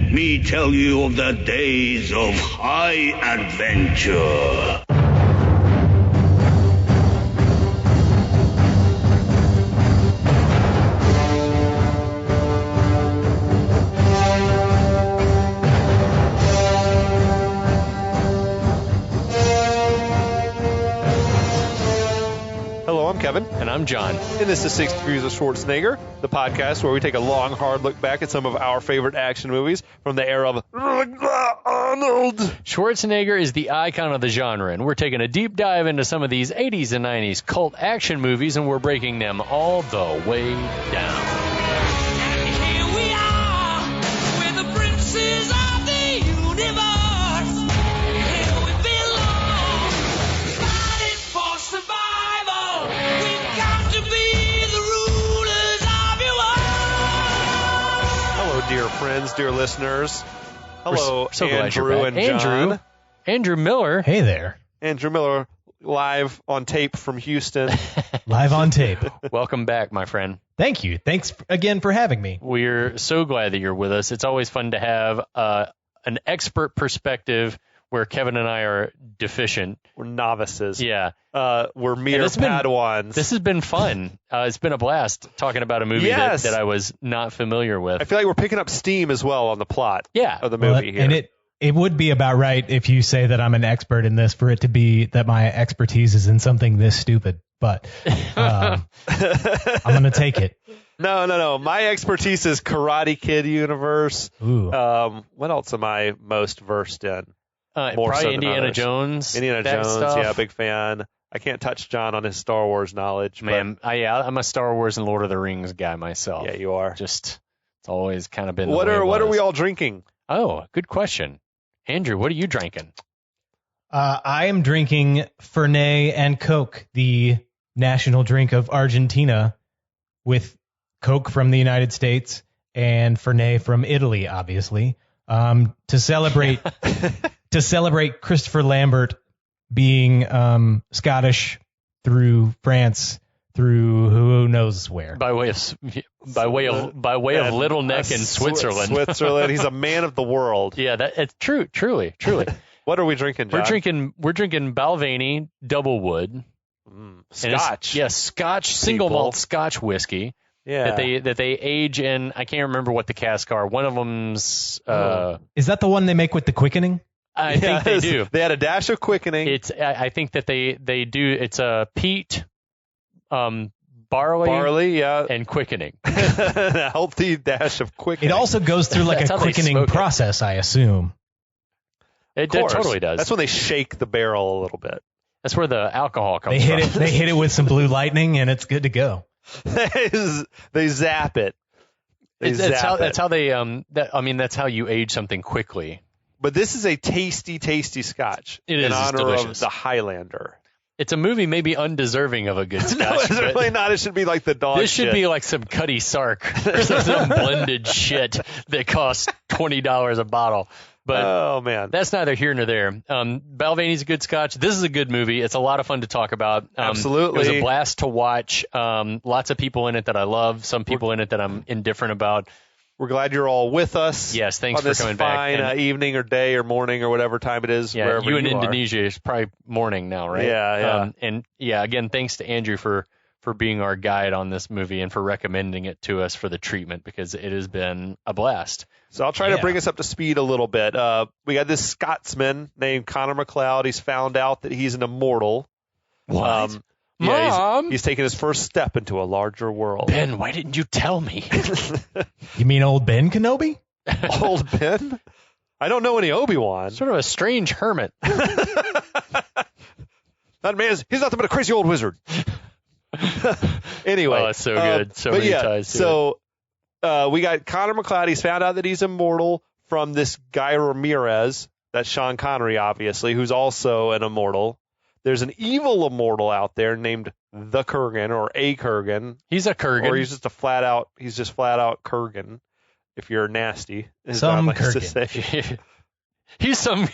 let me tell you of the days of high adventure. Kevin. And I'm John. And this is 6 Degrees of Schwarzenegger, the podcast where we take a long, hard look back at some of our favorite action movies from the era of Arnold. Schwarzenegger is the icon of the genre, and we're taking a deep dive into some of these 80s and 90s cult action movies, and we're breaking them all the way down. Dear friends, dear listeners. Hello, so Andrew and John. Andrew Miller. Hey there. Andrew Miller, live on tape from Houston. Live on tape. Welcome back, my friend. Thank you. Thanks again for having me. We're so glad that you're with us. It's always fun to have an expert perspective where Kevin and I are deficient. We're novices. Yeah. We're mere Padawans. This has been fun. It's been a blast talking about a movie that I was not familiar with. I feel like we're picking up steam as well on the plot of the movie here. And it would be about right if you say that I'm an expert in this for it to be that my expertise is in something this stupid. But I'm going to take it. No. My expertise is Karate Kid universe. Ooh. What else am I most versed in? Probably Indiana Jones. Indiana Jones, stuff. Yeah, big fan. I can't touch John on his Star Wars knowledge. Man, I'm a Star Wars and Lord of the Rings guy myself. Yeah, you are. It's always kind of been. What are we all drinking? Oh, good question, Andrew. What are you drinking? I am drinking Fernet and Coke, the national drink of Argentina, with Coke from the United States and Fernet from Italy, obviously, to celebrate. To celebrate Christopher Lambert being Scottish through France, through who knows where. By way of Little Neck in Switzerland. Switzerland. He's a man of the world. Yeah, it's true. Truly. What are we drinking, John? We're drinking Balvenie Double Wood. Scotch. Yes, Scotch single malt Scotch whiskey. Yeah. That they age in. I can't remember what the cask are. One of them's. Is that the one they make with the quickening? I think they do. They had a dash of quickening. I think that they do. It's a peat, barley, yeah, and quickening. A healthy dash of quickening. It also goes through like a quickening process, I assume. It totally does. That's when they shake the barrel a little bit. That's where the alcohol comes from. They hit it with some blue lightning, and it's good to go. They zap it. That's how you age something quickly. But this is a tasty, tasty Scotch in honor of the Highlander. It's a movie maybe undeserving of a good Scotch. No, it's really not. It should be like the dog This should be like some Cutty Sark or some blended shit that costs $20 a bottle. But oh, man. That's neither here nor there. Balvenie's a good Scotch. This is a good movie. It's a lot of fun to talk about. Absolutely. It was a blast to watch. Lots of people in it that I love. Some people in it that I'm indifferent about. We're glad you're all with us. Yes, thanks for coming back. On this fine evening or day or morning or whatever time it is. Yeah, you in Indonesia is probably morning now, right? Yeah. Again, thanks to Andrew for being our guide on this movie and for recommending it to us for the treatment because it has been a blast. So I'll try to bring us up to speed a little bit. We got this Scotsman named Colonial McLeod. He's found out that he's an immortal. What? Mom? He's taking his first step into a larger world. Ben, why didn't you tell me? You mean old Ben Kenobi? Old Ben? I don't know any Obi-Wan. Sort of a strange hermit. That man he's nothing but a crazy old wizard. Anyway. Oh, it's so good. So many ties to it. We got Colonial McLeod. He's found out that he's immortal from this Guy Ramirez. That's Sean Connery, obviously, who's also an immortal. There's an evil immortal out there named the Kurgan or a Kurgan. He's a Kurgan. Or he's just flat out Kurgan. If you're nasty, some Kurgan. To say. He's some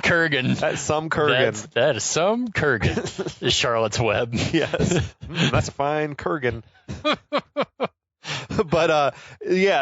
Kurgan. That's some Kurgan. That is some Kurgan. Is Charlotte's Web. Yes. That's a fine Kurgan. But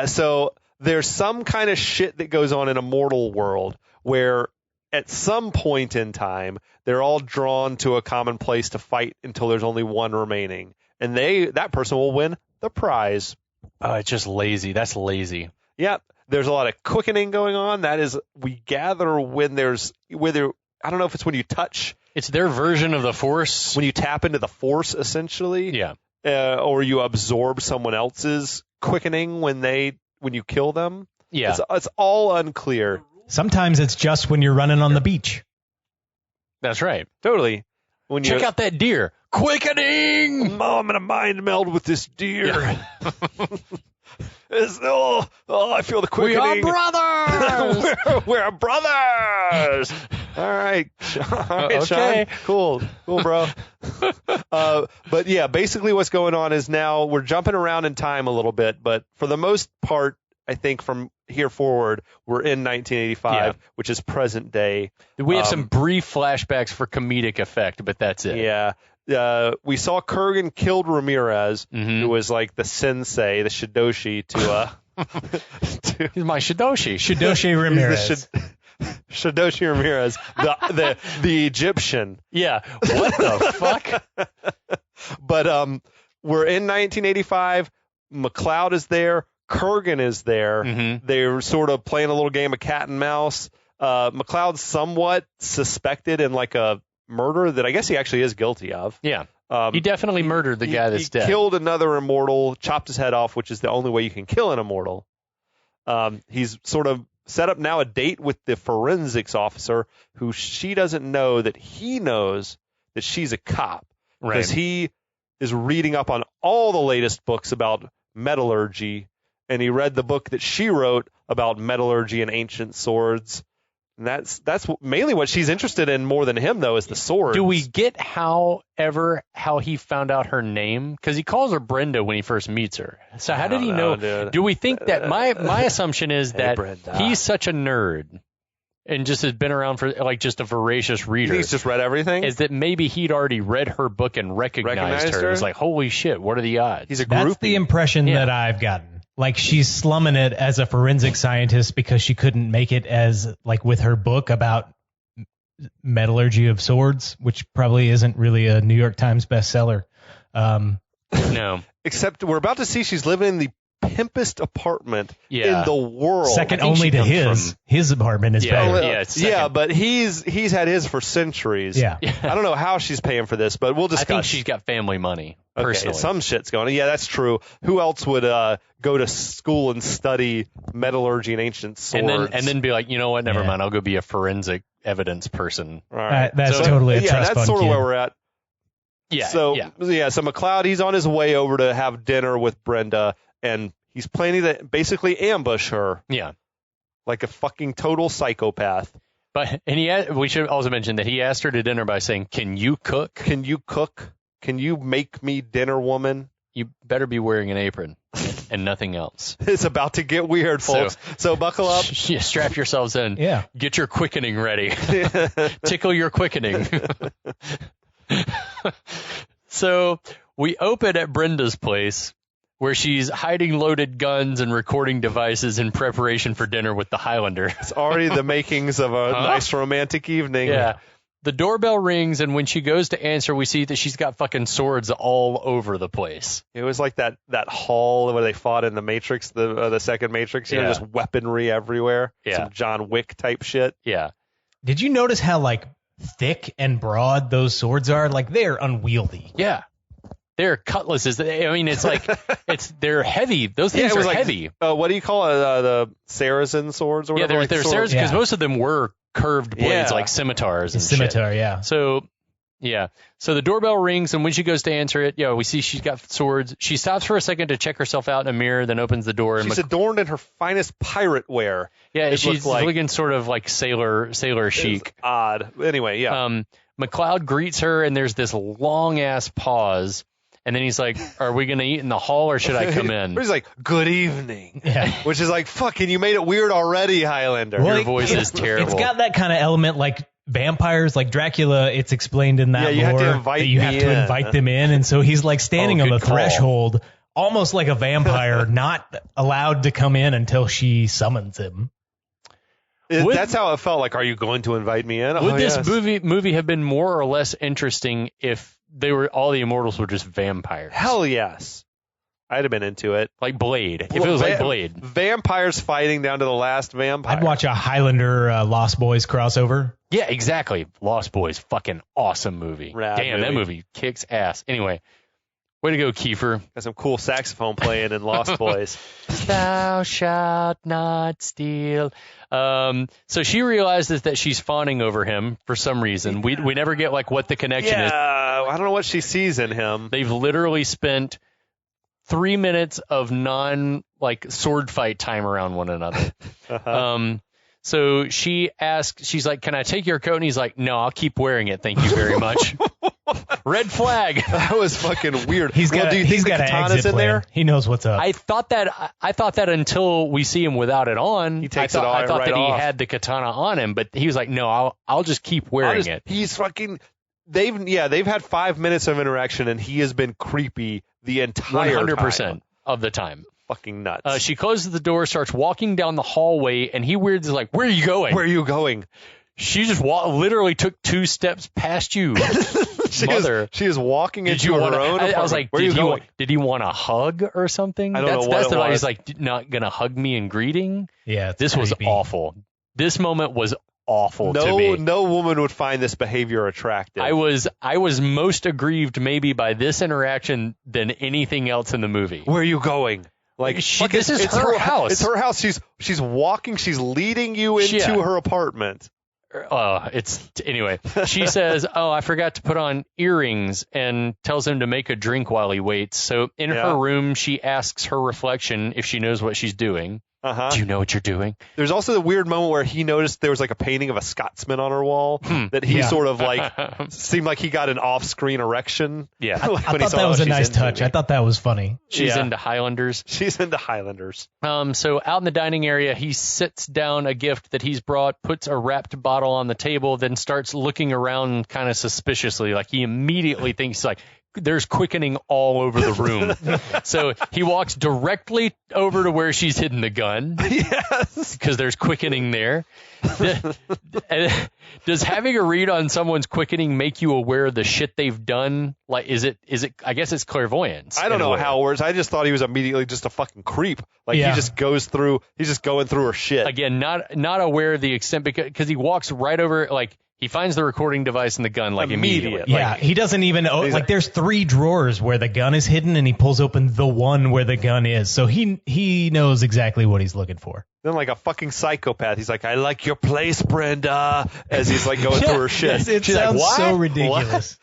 so there's some kind of shit that goes on in a mortal world where at some point in time, they're all drawn to a common place to fight until there's only one remaining. And that person will win the prize. Oh, it's just lazy. That's lazy. Yep. There's a lot of quickening going on. That is, we gather when there's, whether, I don't know if it's when you touch. It's their version of the Force. When you tap into the Force, essentially. Yeah. Or you absorb someone else's quickening when you kill them. Yeah. It's all unclear. Sometimes it's just when you're running on the beach. That's right. Totally. Check out that deer. Quickening! I'm going to mind meld with this deer. Yeah. I feel the quickening. We are brothers! we're brothers! All right, Okay. Sean. Cool, bro. But yeah, basically what's going on is now we're jumping around in time a little bit, but for the most part, I think from here forward, we're in 1985, which is present day. We have some brief flashbacks for comedic effect, but that's it. Yeah. We saw Kurgan killed Ramirez, who was like the sensei, the Shidoshi to He's my Shidoshi. Shidoshi Ramirez. Shidoshi Ramirez, the Egyptian. Yeah. What the fuck? But we're in 1985. McLeod is there. Kurgan is there. Mm-hmm. They're sort of playing a little game of cat and mouse. McLeod's somewhat suspected in like a murder that I guess he actually is guilty of. Yeah. He definitely murdered the guy that's dead. He killed another immortal, chopped his head off, which is the only way you can kill an immortal. He's sort of set up now a date with the forensics officer who she doesn't know that he knows that she's a cop. Right. Because he is reading up on all the latest books about metallurgy, and he read the book that she wrote about metallurgy and ancient swords. And that's mainly what she's interested in more than him, though, is the swords. Do we get how he found out her name? Because he calls her Brenda when he first meets her. So how did he know? Dude. Do we think that my assumption is that Brenda. he's such a nerd and just has been around for like just a voracious reader? He's just read everything? Is that maybe he'd already read her book and recognized her? It's like, holy shit, what are the odds? He's a groupie. That's the impression that I've gotten. Like she's slumming it as a forensic scientist because she couldn't make it as like with her book about metallurgy of swords, which probably isn't really a New York Times bestseller. No. Except we're about to see she's living in the pimpest apartment in the world. Second only to his. His apartment is better. Yeah, but he's had his for centuries. Yeah. I don't know how she's paying for this, but we'll discuss. I think she's got family money, personally. Okay, some shit's going on. Yeah, that's true. Who else would go to school and study metallurgy and ancient swords? And then be like, you know what, never mind, I'll go be a forensic evidence person. All right. That's totally a trust fund. That's sort of where we're at. Yeah. So McLeod, he's on his way over to have dinner with Brenda, and he's planning to basically ambush her. Yeah. Like a fucking total psychopath. We should also mention that he asked her to dinner by saying, "Can you cook? Can you cook? Can you make me dinner, woman? You better be wearing an apron and nothing else." It's about to get weird, folks. So buckle up. Strap yourselves in. Yeah. Get your quickening ready. Tickle your quickening. So we open at Brenda's place, where she's hiding loaded guns and recording devices in preparation for dinner with the Highlander. It's already the makings of a nice romantic evening. Yeah. The doorbell rings, and when she goes to answer, we see that she's got fucking swords all over the place. It was like that hall where they fought in the Matrix, the second Matrix. You know, just weaponry everywhere. Yeah. Some John Wick type shit. Yeah. Did you notice how like thick and broad those swords are? Like they're unwieldy. Yeah. They're cutlasses. I mean, it's like they're heavy. Those things are heavy. What do you call it? The Saracen swords or whatever? Yeah, they're Saracen because most of them were curved blades like scimitars and scimitar, shit. yeah. So the doorbell rings, and when she goes to answer it, we see she's got swords. She stops for a second to check herself out in a mirror, then opens the door. She's adorned in her finest pirate wear. Yeah, she's looking sort of like sailor chic. Odd. Anyway, yeah. McLeod greets her, and there's this long ass pause. And then he's like, "Are we going to eat in the hall or should I come in?" He's like, "Good evening." Yeah. Which is like, fucking, you made it weird already, Highlander. Your voice is terrible. It's got that kind of element like vampires, like Dracula. It's explained in that lore you have to invite that you have to invite them in. And so he's like standing on the threshold almost like a vampire, not allowed to come in until she summons him. That's how it felt. Like, are you going to invite me in? Would this movie have been more or less interesting if all the immortals were just vampires? Hell yes. I'd have been into it. Like Blade. If it was like Blade. Vampires fighting down to the last vampire. I'd watch a Highlander Lost Boys crossover. Yeah, exactly. Lost Boys, fucking awesome movie. Rad that movie kicks ass. Anyway, way to go, Kiefer. Got some cool saxophone playing in Lost Boys. Thou shalt not steal. So she realizes that she's fawning over him for some reason. We never get like what the connection is. I don't know what she sees in him. They've literally spent 3 minutes of sword fight time around one another. So she asks, she's like, can I take your coat? And he's like, no, I'll keep wearing it. Thank you very much. Red flag. That was fucking weird. He's got an exit plan. He knows what's up. I thought that until we see him without it on. He takes I thought right that off. he had the katana on him, but he was like, no, I'll just keep wearing it. He's fucking. They've had 5 minutes of interaction, and he has been creepy the entire 100% time. of the time. Fucking nuts. She closes the door, starts walking down the hallway, and he weirds is like, where are you going? Where are you going? She just literally took 2 steps past you. She is walking into her own apartment. I was like, where are you going? Did he want a hug or something? I don't know what it was. He's like, not going to hug me in greeting? Yeah, this creepy. was awful. This moment was awful to me. No woman would find this behavior attractive. I was most aggrieved maybe by this interaction than anything else in the movie. Where are you going? Like, this is her house. It's her house. She's walking. She's leading you into her apartment. Anyway. She says, "Oh, I forgot to put on earrings," and tells him to make a drink while he waits. So in her room, she asks her reflection if she knows what she's doing. Do you know what you're doing? There's also the weird moment where he noticed there was like a painting of a Scotsman on her wall that he sort of like seemed like he got an off-screen erection. Yeah, I thought that was a nice touch. I thought that was funny. She's into Highlanders. She's into Highlanders. So out in the dining area, he sits down a gift that he's brought, puts a wrapped bottle on the table, then starts looking around kind of suspiciously. Like he immediately thinks like, there's quickening all over the room. So he walks directly over to where she's hidden the gun. Yes. Because there's quickening there. Does having a read on someone's quickening make you aware of the shit they've done? Like, is it, I guess it's clairvoyance. I don't know how it works. I just thought he was immediately just a fucking creep. Like he just he's just going through her shit. Again, not aware of the extent because he walks right over, like, he finds the recording device and the gun like immediately. Yeah, he doesn't even there's 3 drawers where the gun is hidden, and he pulls open the one where the gun is. So he knows exactly what he's looking for. Then like a fucking psychopath, he's like, "I like your place, Brenda," as he's like going through her shit. It sounds so ridiculous.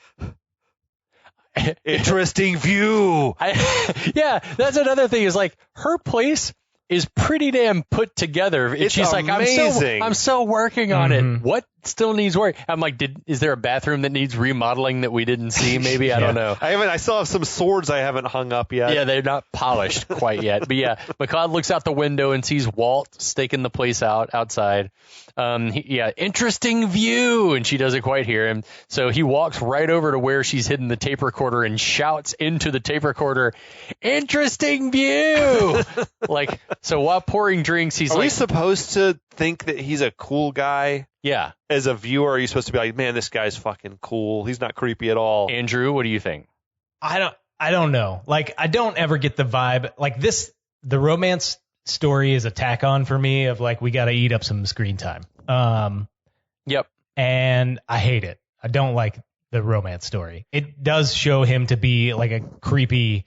Interesting view. That's another thing is like her place is pretty damn put together. It's she's amazing. like, I'm still working on it. What still needs work? I'm like, is there a bathroom that needs remodeling that we didn't see? Maybe I don't know. I still have some swords I haven't hung up yet. Yeah, they're not polished quite yet. But yeah, McLeod looks out the window and sees Walt staking the place outside. Interesting view, and she doesn't quite hear him. So he walks right over to where she's hidden the tape recorder and shouts into the tape recorder, "Interesting view!" Like, so while pouring drinks, he's Are we supposed to think that he's a cool guy? Yeah. As a viewer, are you supposed to be like, man, this guy's fucking cool. He's not creepy at all. Andrew, what do you think? I don't know. Like, I don't ever get the vibe. Like the romance story is a tack on for me of like, we got to eat up some screen time. Yep. And I hate it. I don't like the romance story. It does show him to be like a creepy,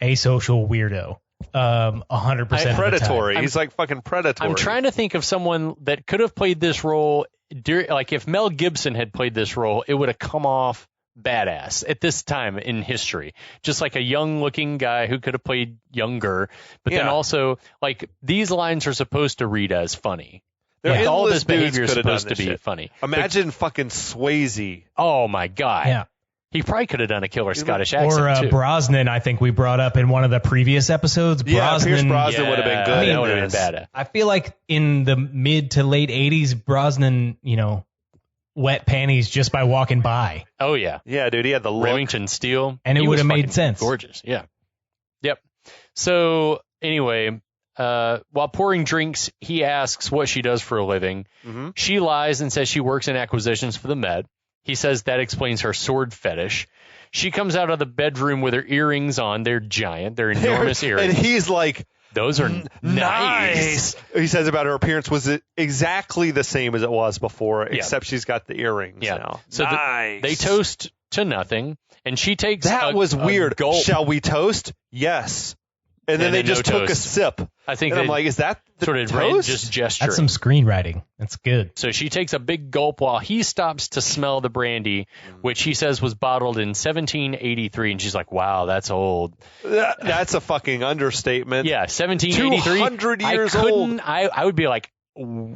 asocial weirdo. 100% predatory. He's like fucking predatory. I'm trying to think of someone that could have played this role. Like if Mel Gibson had played this role, it would have come off badass at this time in history. Just like a young looking guy who could have played younger, but then also like these lines are supposed to read as funny. Like, all this behavior is supposed to be funny. Imagine fucking Swayze. Oh my God. Yeah. He probably could have done a killer Scottish accent, or Brosnan, I think we brought up in one of the previous episodes. Pierce Brosnan would have been good. That would have been bad. I feel like in the mid to late 80s, Brosnan, wet panties just by walking by. Oh, yeah. Yeah, dude, he had the look. Remington Steele. And it would have made sense. Gorgeous, yeah. Yep. So anyway, while pouring drinks, he asks what she does for a living. Mm-hmm. She lies and says she works in acquisitions for the Med. He says that explains her sword fetish. She comes out of the bedroom with her earrings on. They're giant. They're enormous earrings. And he's like, those are nice. He says about her appearance was exactly the same as it was before, except she's got the earrings now. So nice. they toast to nothing, and she takes that was weird. Gulp. Shall we toast? Yes. And then they just took a sip. I think and I'm like, is that the sort of toast? just gesturing. That's some screenwriting. That's good. So she takes a big gulp while he stops to smell the brandy, which he says was bottled in 1783. And she's like, wow, that's old. That's a fucking understatement. Yeah, 1783. 200 years old. I would be like,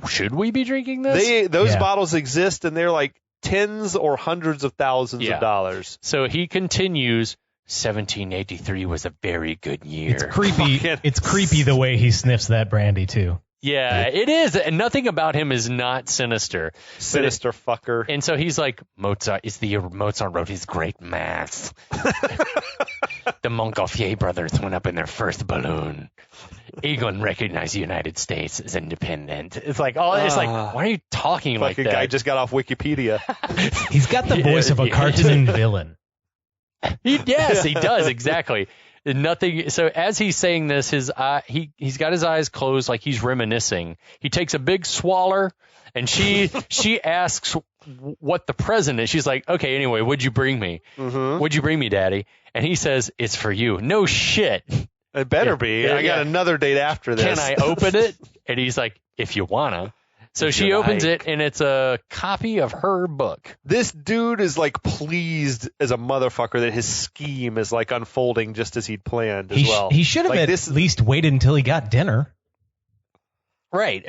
should we be drinking this? Those bottles exist, and they're like tens or hundreds of thousands of dollars. So he continues. 1783 was a very good year. It's creepy. It's creepy the way he sniffs that brandy too. Yeah, it is. And nothing about him is not sinister. Sinister fucker. And so he's like, Mozart wrote his great mass. The Montgolfier brothers went up in their first balloon. Egon recognized the United States as independent. It's like, it's like, why are you talking like that? Fucking guy just got off Wikipedia. He's got the voice of a cartoon villain. Yes, he does, exactly. Nothing. So as he's saying this, he's got his eyes closed like he's reminiscing. He takes a big swaller, and she asks what the present is. She's like, okay, anyway, what'd you bring me? Mm-hmm. What'd you bring me, Daddy? And he says, it's for you. No shit. It better be. I got another date after this. Can I open it? And he's like, if you wanna. So she opens it, and it's a copy of her book. This dude is like pleased as a motherfucker that his scheme is like unfolding just as he'd planned as well. He should have at least waited until he got dinner. Right.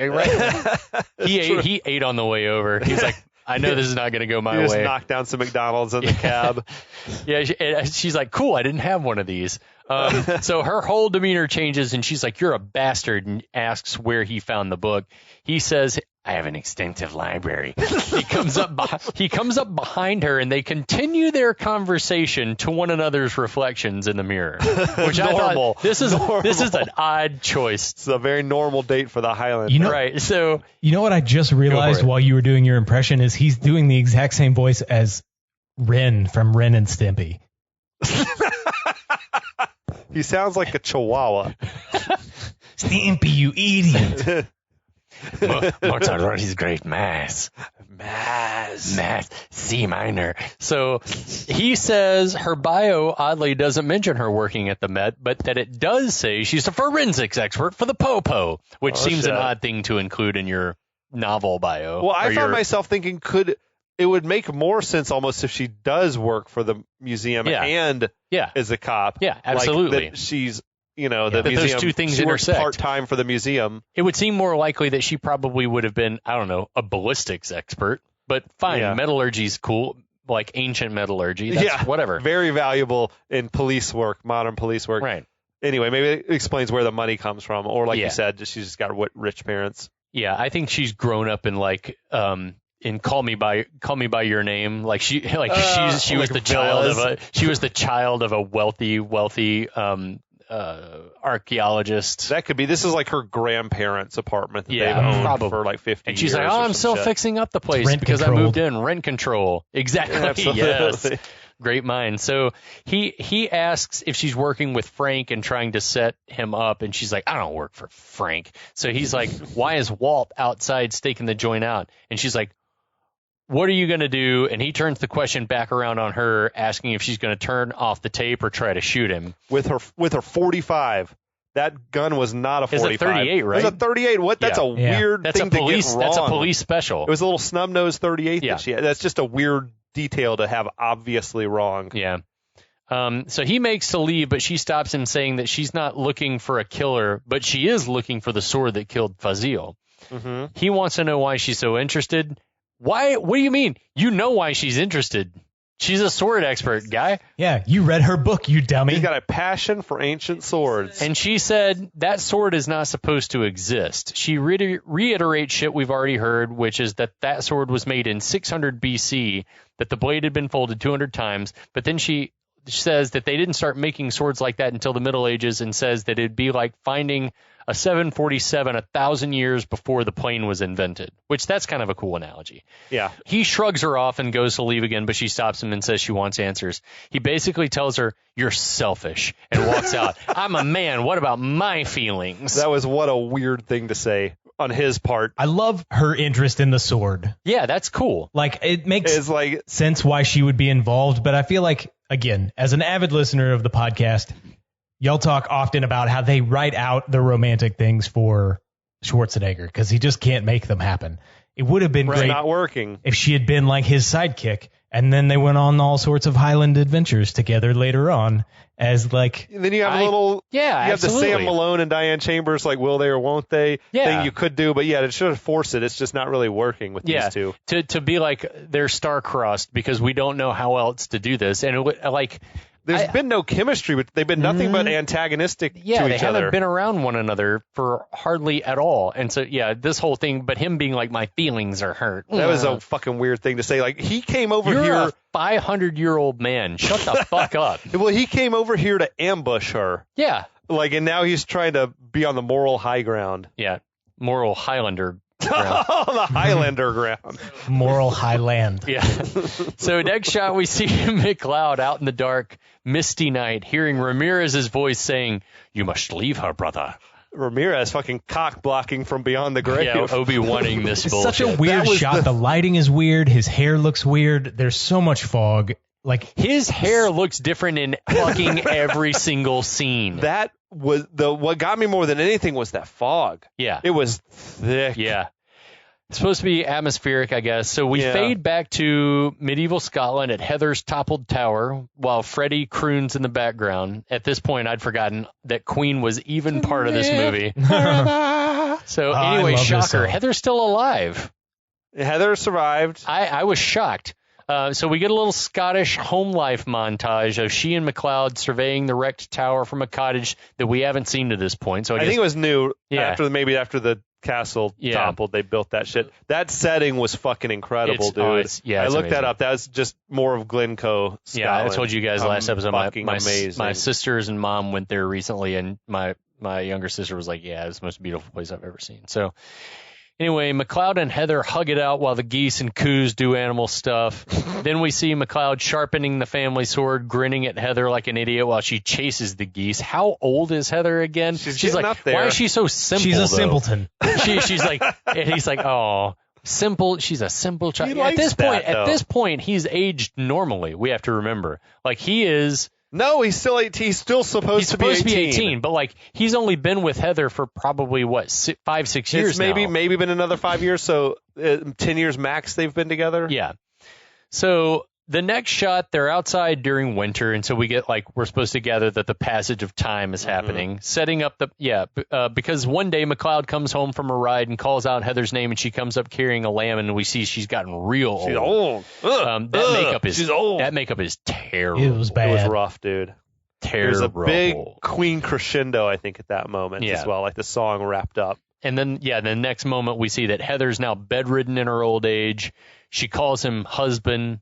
He ate on the way over. He's like, I know this is not going to go my way. Just knocked down some McDonald's in the cab. Yeah, she's like, cool, I didn't have one of these. So her whole demeanor changes, and she's like, you're a bastard, and asks where he found the book. He says, I have an extensive library. He comes up behind her, and they continue their conversation to one another's reflections in the mirror. Which I thought, this is an odd choice. It's a very normal date for the Highlander. Right. So you know what I just realized while you were doing your impression is he's doing the exact same voice as Ren from Ren and Stimpy. He sounds like a chihuahua. Stimpy, you idiot. Mozart wrote his great mass, C minor. So he says her bio oddly doesn't mention her working at the Met, but that it does say she's a forensics expert for the Popo, which seems an odd thing to include in your novel bio. Well, I found myself thinking, it would make more sense almost if she does work for the museum and is a cop. Yeah, absolutely. Like that she's, the museum. Those two things she intersect. Works part-time for the museum. It would seem more likely that she probably would have been, I don't know, a ballistics expert. But fine, metallurgy's cool, like ancient metallurgy. That's whatever. Very valuable in police work, modern police work. Right. Anyway, maybe it explains where the money comes from. Or like you said, she's just got rich parents. Yeah, I think she's grown up in in Call Me by Your Name, she was the child of a wealthy archaeologist. That could be. This is like her grandparents' apartment that they've owned for like 50 years. And she's years like, I'm still fixing up the place because I moved in. Rent control. Exactly. Yes. Great mind. So he asks if she's working with Frank and trying to set him up, and she's like, I don't work for Frank. So he's like, why is Walt outside staking the joint out? And she's like, what are you going to do? And he turns the question back around on her, asking if she's going to turn off the tape or try to shoot him. With her 45. That gun was not a 45. It's a 38, right? It was a 38. What? That's a weird thing to get wrong. That's a police special. It was a little snub-nosed 38 that she had. That's just a weird detail to have obviously wrong. Yeah. So he makes to leave, but she stops him, saying that she's not looking for a killer, but she is looking for the sword that killed Fazil. Mm-hmm. He wants to know why she's so interested. Why? What do you mean? You know why she's interested. She's a sword expert, guy. Yeah, you read her book, you dummy. He's got a passion for ancient swords. And she said that sword is not supposed to exist. She reiterates shit we've already heard, which is that sword was made in 600 BC, that the blade had been folded 200 times, but then she says that they didn't start making swords like that until the Middle Ages, and says that it'd be like finding a 747 1,000 years before the plane was invented, which that's kind of a cool analogy. Yeah. He shrugs her off and goes to leave again, but she stops him and says she wants answers. He basically tells her, "You're selfish," and walks out. I'm a man. What about my feelings? That was what a weird thing to say on his part. I love her interest in the sword. Yeah, that's cool. Like, it makes It's like, sense why she would be involved, but I feel like, again, as an avid listener of the podcast, y'all talk often about how they write out the romantic things for Schwarzenegger because he just can't make them happen. It would have been it's great not working. if she had been like his sidekick, and then they went on all sorts of Highland adventures together later on as like... And then you have you have absolutely. the Sam Malone and Diane Chambers, like, will they or won't they thing you could do, but yeah, it should have forced it. It's just not really working with these two. To be like, they're star-crossed because we don't know how else to do this. And it would, like... There's been no chemistry, but they've been nothing but antagonistic to each other. Yeah, they haven't been around one another for hardly at all. And so, yeah, this whole thing, but him being like, my feelings are hurt. That was a fucking weird thing to say. Like, he came over You're here. a 500-year-old man. Shut the fuck up. Well, he came over here to ambush her. Yeah. Like, and now he's trying to be on the moral high ground. Yeah. Moral Highlander ground. The Highlander ground. Moral Highland. Yeah. So next shot, we see McLeod out in the dark, misty night, hearing Ramirez's voice saying, "You must leave her, brother." Ramirez fucking cock blocking from beyond the grave. Yeah, Obi-Waning this It's bullshit. such a weird shot. The lighting is weird. His hair looks weird. There's so much fog. Like, his hair looks different in fucking every single scene. That was what got me more than anything was that fog. Yeah. It was thick. Yeah. It's supposed to be atmospheric, I guess. So we fade back to medieval Scotland at Heather's toppled tower while Freddie croons in the background. At this point, I'd forgotten that Queen was even part of this movie. So anyway, shocker. Heather's still alive. Heather survived. I was shocked. So we get a little Scottish home life montage of she and McLeod surveying the wrecked tower from a cottage that we haven't seen to this point. So I think it was new. Yeah. After the castle toppled, they built that shit. That setting was fucking incredible, dude. I looked amazing. that up. That was just more of Glencoe, Scotland. Yeah, I told you guys last episode. Amazing. My sisters and mom went there recently, and my younger sister was like, "Yeah, it's the most beautiful place I've ever seen." So. Anyway, McLeod and Heather hug it out while the geese and coos do animal stuff. Then we see McLeod sharpening the family sword, grinning at Heather like an idiot while she chases the geese. How old is Heather again? She's like, up there. Why is she so simple? She's a simpleton. She's like, and he's like, oh, simple. She's a simple child. At this point, he's aged normally. We have to remember, like he is. No, he's still 18. He's still supposed to be 18. But like he's only been with Heather for probably 5-6 years it's maybe now. been another 5 years, so 10 years max they've been together. Yeah. So the next shot, they're outside during winter, and so we get like we're supposed to gather that the passage of time is happening, setting up because one day McLeod comes home from a ride and calls out Heather's name, and she comes up carrying a lamb, and we see she's gotten real old. She's old. That makeup is terrible. It was bad. It was rough, dude. Terrible. There's a big Queen crescendo, I think, at that moment as well, like the song wrapped up. And then, the next moment we see that Heather's now bedridden in her old age. She calls him husband.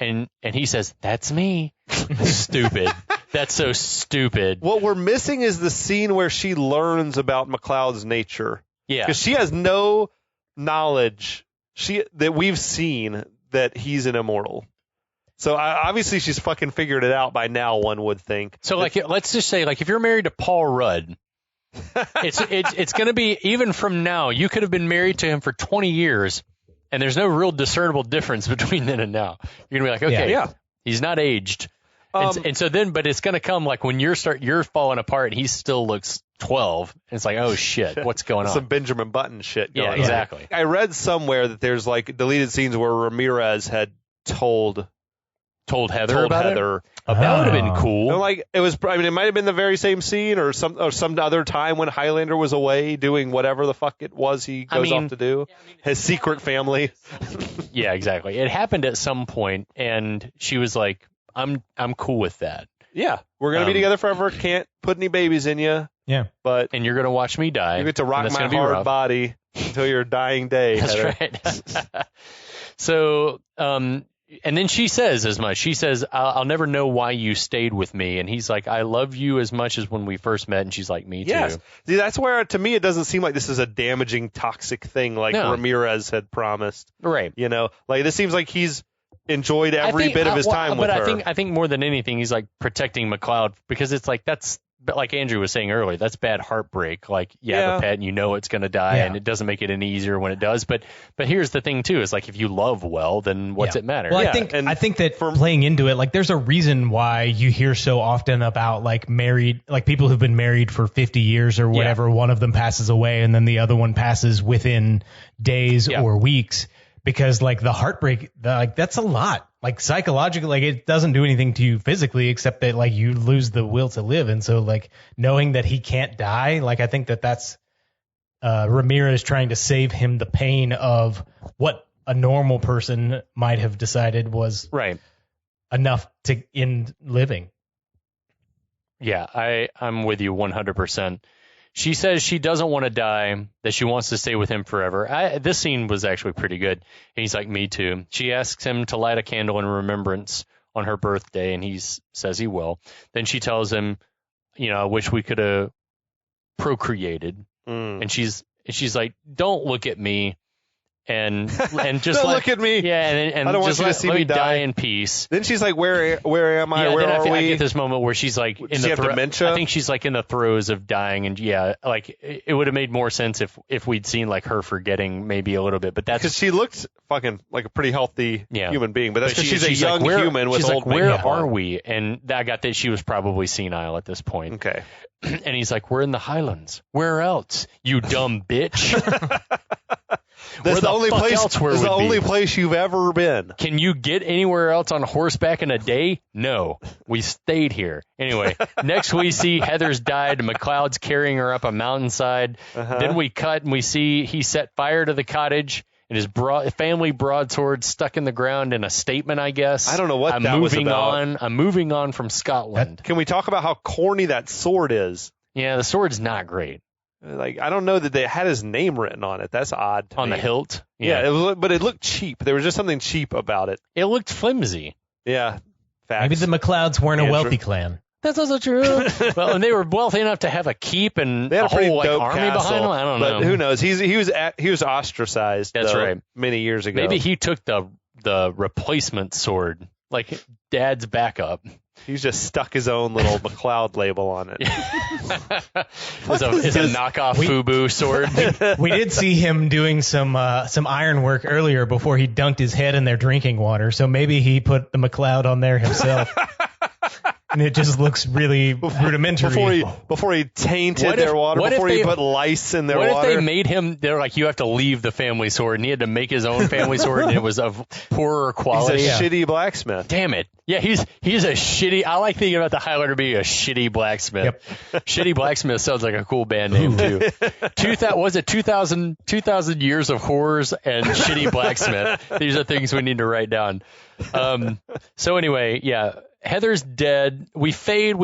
And he says, "That's me." Stupid. That's so stupid. What we're missing is the scene where she learns about McLeod's nature. Yeah. Because she has no knowledge that we've seen that he's an immortal. So obviously she's fucking figured it out by now, one would think. So like, let's just say, like, if you're married to Paul Rudd, it's going to be, even from now, you could have been married to him for 20 years. And there's no real discernible difference between then and now. You're going to be like, okay, he's not aged. And so then, but it's going to come like when you're falling apart and he still looks 12. And it's like, oh shit, what's going on? Some Benjamin Button shit going on. Yeah, exactly. I read somewhere that there's like deleted scenes where Ramirez had told Heather about it. That would have been cool. Like it was. I mean, it might have been the very same scene, or some other time when Highlander was away doing whatever the fuck it was he goes off to do. His secret family. Yeah, exactly. It happened at some point, and she was like, "I'm cool with that." Yeah, we're gonna be together forever. Can't put any babies in you. Yeah, and you're gonna watch me die. You get to rock my hard body until your dying day. That's Heather. right. So, And then she says as much. She says, I'll never know why you stayed with me. And he's like, I love you as much as when we first met. And she's like, me Yes. too. See, that's where, to me, it doesn't seem like this is a damaging, toxic thing like No. Ramirez had promised. Right. You know, like this seems like he's enjoyed every bit of his time with her. But I think more than anything, he's like protecting McLeod because it's like but like Andrew was saying earlier, that's bad heartbreak. Like you have a pet and you know it's going to die, and it doesn't make it any easier when it does. But here's the thing too: is like if you love well, then what's it matter? Well, I think that for playing into it, like there's a reason why you hear so often about like married, like people who've been married for 50 years or whatever. One of them passes away, and then the other one passes within days or weeks. Because like the heartbreak, like that's a lot. Like psychologically, like it doesn't do anything to you physically except that like you lose the will to live. And so like knowing that he can't die, like I think that's Ramirez trying to save him the pain of what a normal person might have decided was enough to end living. Yeah, I'm with you 100%. She says she doesn't want to die, that she wants to stay with him forever. This scene was actually pretty good. And he's like, me too. She asks him to light a candle in remembrance on her birthday, and he says he will. Then she tells him, you know, I wish we could have procreated. And she's like, don't look at me. And just don't look at me. Yeah, and I don't just want you to see let me me die in peace. Then she's like, "Where am I? Yeah, where then are we?" I get this moment where she's like in the dementia. I think she's like in the throes of dying, and like it would have made more sense if we'd seen like her forgetting maybe a little bit. But that's because she looked fucking like a pretty healthy human being. But that's because she's a young like, human with old where makeup are on. we? And I got that she was probably senile at this point. Okay. And he's like, we're in the Highlands. Where else? You dumb bitch. That's the only place. It's the only place you've ever been. Can you get anywhere else on horseback in a day? No, we stayed here. Anyway, next we see Heather's died. McLeod's carrying her up a mountainside. Then we cut and we see he set fire to the cottage and his family broadsword stuck in the ground in a statement, I guess. I don't know what that was about. I'm moving on from Scotland. Can we talk about how corny that sword is? Yeah, the sword's not great. Like, I don't know that they had his name written on it. That's odd to me. The hilt? Yeah, but it looked cheap. There was just something cheap about it. It looked flimsy. Yeah, facts. Maybe the McLeods weren't a wealthy clan. That's also true. Well, and they were wealthy enough to have a keep and a whole like army behind them. I don't know. But who knows? He was ostracized. That's right. Many years ago. Maybe he took the replacement sword, like Dad's backup. He's just stuck his own little McLeod label on it. It's a knockoff FUBU sword. We did see him doing some iron work earlier before he dunked his head in their drinking water. So maybe he put the McLeod on there himself. And it just looks really rudimentary. Before he tainted their water, before he put lice in their water. What if they made him, they're like, you have to leave the family sword, and he had to make his own family sword, and it was of poorer quality? He's a shitty blacksmith. Damn it. Yeah, he's a shitty, I like thinking about the Highlander being a shitty blacksmith. Yep. Shitty blacksmith sounds like a cool band name, too. 2,000 years of horrors and shitty blacksmith. These are things we need to write down. So anyway, yeah. Heather's dead. We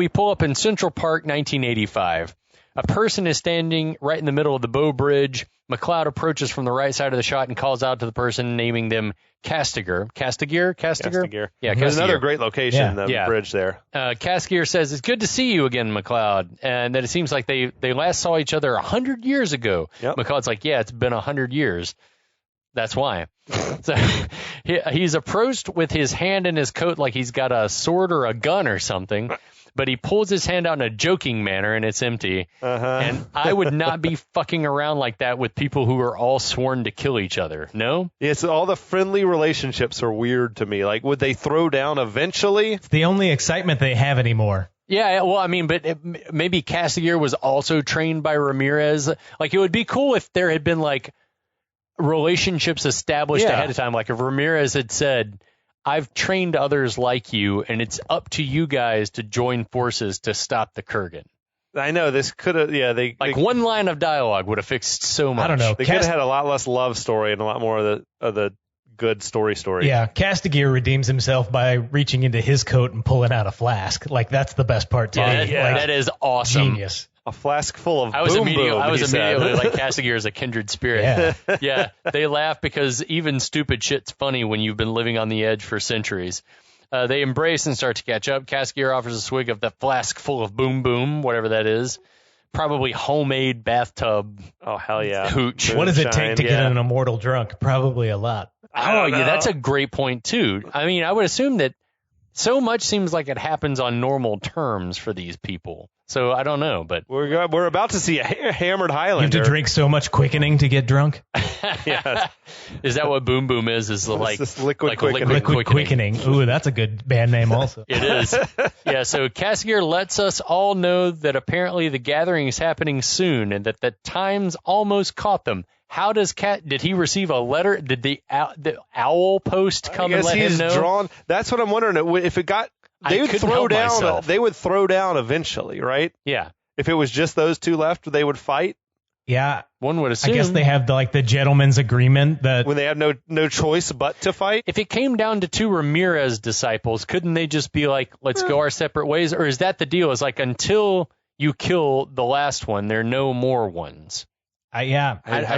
pull up in Central Park, 1985. A person is standing right in the middle of the Bow Bridge. McLeod approaches from the right side of the shot and calls out to the person, naming them Kastagir. Kastagir? Yeah, Kastagir. There's another great location, the bridge there. Kastagir says, it's good to see you again, McLeod. And that it seems like they last saw each other 100 years ago. Yep. McLeod's like, yeah, it's been 100 years. That's why. So he's approached with his hand in his coat like he's got a sword or a gun or something, but he pulls his hand out in a joking manner and it's empty. And I would not be fucking around like that with people who are all sworn to kill each other. No? It's all the friendly relationships are weird to me. Like, would they throw down eventually? It's the only excitement they have anymore. Yeah, well, I mean, but maybe Kastagir was also trained by Ramirez. Like, it would be cool if there had been like relationships established ahead of time. Like if Ramirez had said, I've trained others like you, and it's up to you guys to join forces to stop the Kurgan. I know this could have, one line of dialogue would have fixed so much. I don't know. They could have had a lot less love story and a lot more of the good story. Yeah, Kastagir redeems himself by reaching into his coat and pulling out a flask. Like that's the best part to me. That is awesome. Genius. A flask full of I was boom immediately boom, like Kastagir is a kindred spirit. Yeah, they laugh because even stupid shit's funny when you've been living on the edge for centuries. They embrace and start to catch up. Kastagir offers a swig of the flask full of boom boom, whatever that is. Probably homemade bathtub. Oh, hell yeah. Hooch. What does it take to get an immortal drunk? Probably a lot. Oh, yeah, that's a great point, too. I mean, I would assume that so much seems like it happens on normal terms for these people. So I don't know, but we're about to see a hammered Highlander. You have to drink so much quickening to get drunk? Yes. Is that what Boom Boom is? Is like this liquid Liquid quickening. Ooh, that's a good band name also. It is. Yeah, so Kastagir lets us all know that apparently the gathering is happening soon and that the times almost caught them. How does did he receive a letter? Did the owl post come and let him know? That's what I'm wondering. If it got, they would throw down. Myself. They would throw down eventually, right? Yeah. If it was just those two left, they would fight. Yeah. One would assume. I guess they have the gentleman's agreement that when they have no choice but to fight. If it came down to two Ramirez disciples, couldn't they just be like, let's go our separate ways? Or is that the deal? Is like until you kill the last one, there are no more ones. I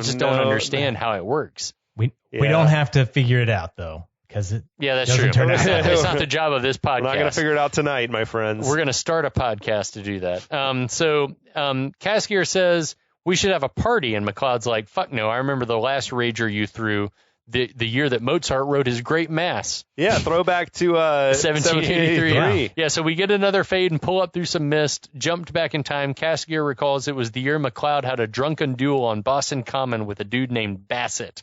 just don't understand how it works. We don't have to figure it out though, because that's true. It's not the job of this podcast. We're not going to figure it out tonight, my friends. We're going to start a podcast to do that. So Kastagir says we should have a party, and McLeod's like, "Fuck no! I remember the last rager you threw, the year that Mozart wrote his Great Mass." Yeah, throwback to 1783. Yeah, so we get another fade and pull up through some mist. Jumped back in time. Kastagir recalls it was the year McLeod had a drunken duel on Boston Common with a dude named Bassett.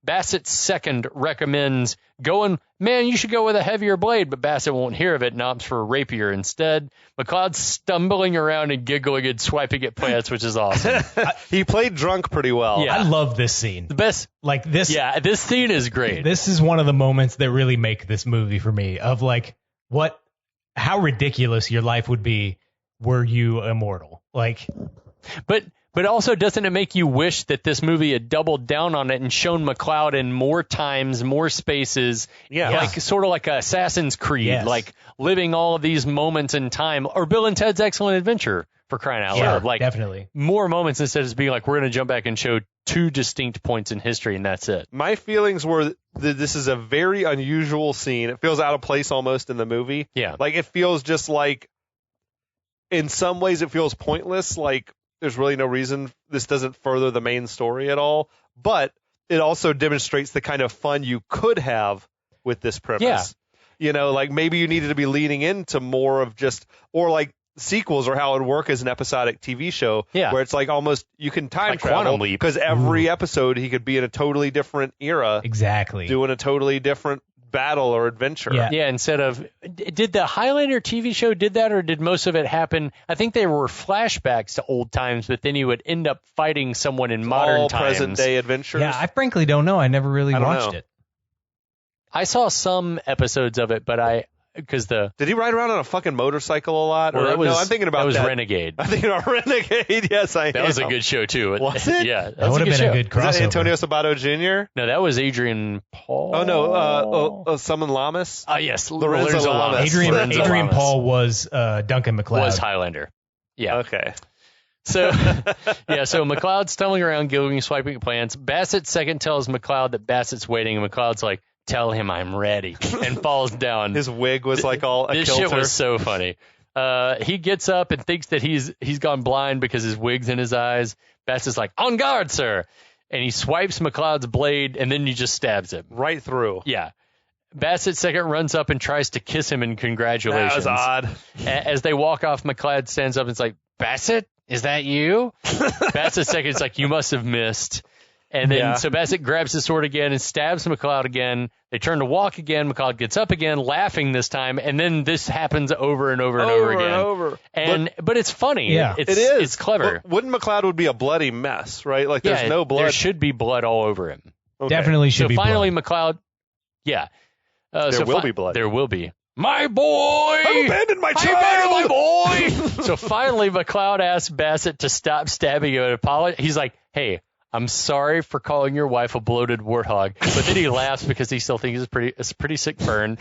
Bassett's second recommends going, man, you should go with a heavier blade, but Bassett won't hear of it and opts for a rapier instead. McLeod's stumbling around and giggling and swiping at plants, which is awesome. He played drunk pretty well. Yeah. I love this scene. The best. Like this. Yeah, this scene is great. This is one of the moments that really make this movie for me of like how ridiculous your life would be were you immortal. Like, But also, doesn't it make you wish that this movie had doubled down on it and shown McLeod in more times, more spaces, like sort of like Assassin's Creed, like living all of these moments in time, or Bill and Ted's Excellent Adventure, for crying out loud. Like, definitely. More moments instead of just being like, we're going to jump back and show two distinct points in history, and that's it. My feelings were that this is a very unusual scene. It feels out of place almost in the movie. Yeah. Like, it feels just like, in some ways, it feels pointless, like, there's really no reason. This doesn't further the main story at all, but it also demonstrates the kind of fun you could have with this premise. Yeah. You know, like maybe you needed to be leaning into more of just, or like sequels or how it would work as an episodic TV show, where it's like almost you can time travel because every episode he could be in a totally different era, exactly, doing a totally different battle or adventure. Yeah, instead of, did the Highlander TV show did that, or did most of it happen? I think there were flashbacks to old times, but then he would end up fighting someone in modern all times. Present day adventures. Yeah, I frankly don't know. I never really watched it. I saw some episodes of it, but did he ride around on a fucking motorcycle a lot? Well, no, I'm thinking about that. Was Renegade. I'm thinking about Renegade. Yes, I am. That was a good show too. Was it? Yeah, that would have been a good crossover. Was that Antonio Sabato Jr.? No, that was Adrian Paul. Oh no, Summon Lamas. Yes, Lorenzo Lamas. Adrian Paul was Duncan McLeod. Was Highlander. Yeah. Okay. So McLeod's stumbling around, giggling, swiping at plants. Bassett's second tells McLeod that Bassett's waiting, and McLeod's like, tell him I'm ready, and falls down. His wig was like all a this kilter. Shit was so funny. He gets up and thinks that he's gone blind because his wig's in his eyes. Bassett's like, on guard, sir. And he swipes McLeod's blade, and then he just stabs him. Right through. Yeah. Bassett second runs up and tries to kiss him in congratulations. That was odd. As they walk off, McLeod stands up and is like, Bassett, is that you? Bassett second's like, you must have missed. And then so Bassett grabs his sword again and stabs McLeod again. They turn to walk again. McLeod gets up again, laughing this time. And then this happens over and over and over again. But it's funny. Yeah, it is. It's clever. Wouldn't McLeod would be a bloody mess, right? Like there's no blood. There should be blood all over him. Okay. Definitely should be. So finally, blood. McLeod. Yeah. There will be blood. There will be. My boy! I've abandoned my child! I abandoned my boy! So finally, McLeod asks Bassett to stop stabbing him and apologize. He's like, hey, I'm sorry for calling your wife a bloated warthog. But then he laughs because he still thinks it's a pretty sick burn.